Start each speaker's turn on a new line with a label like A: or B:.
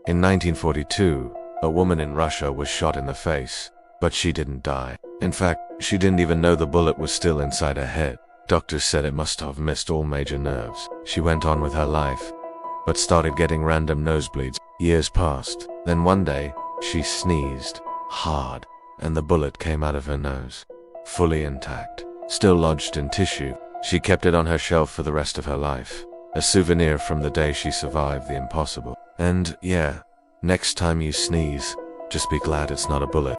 A: In 1942, a woman in Russia was shot in the face, but she didn't die. In fact, she didn't even know the bullet was still inside her head. Doctors said it must have missed all major nerves. She went on with her life, but started getting random nosebleeds. Years passed. Then one day, she sneezed hard, and the bullet came out of her nose, fully intact, still lodged in tissue. She kept it on her shelf for the rest of her life, a souvenir from the day she survived the impossible. And yeah, next time you sneeze, just be glad it's not a bullet.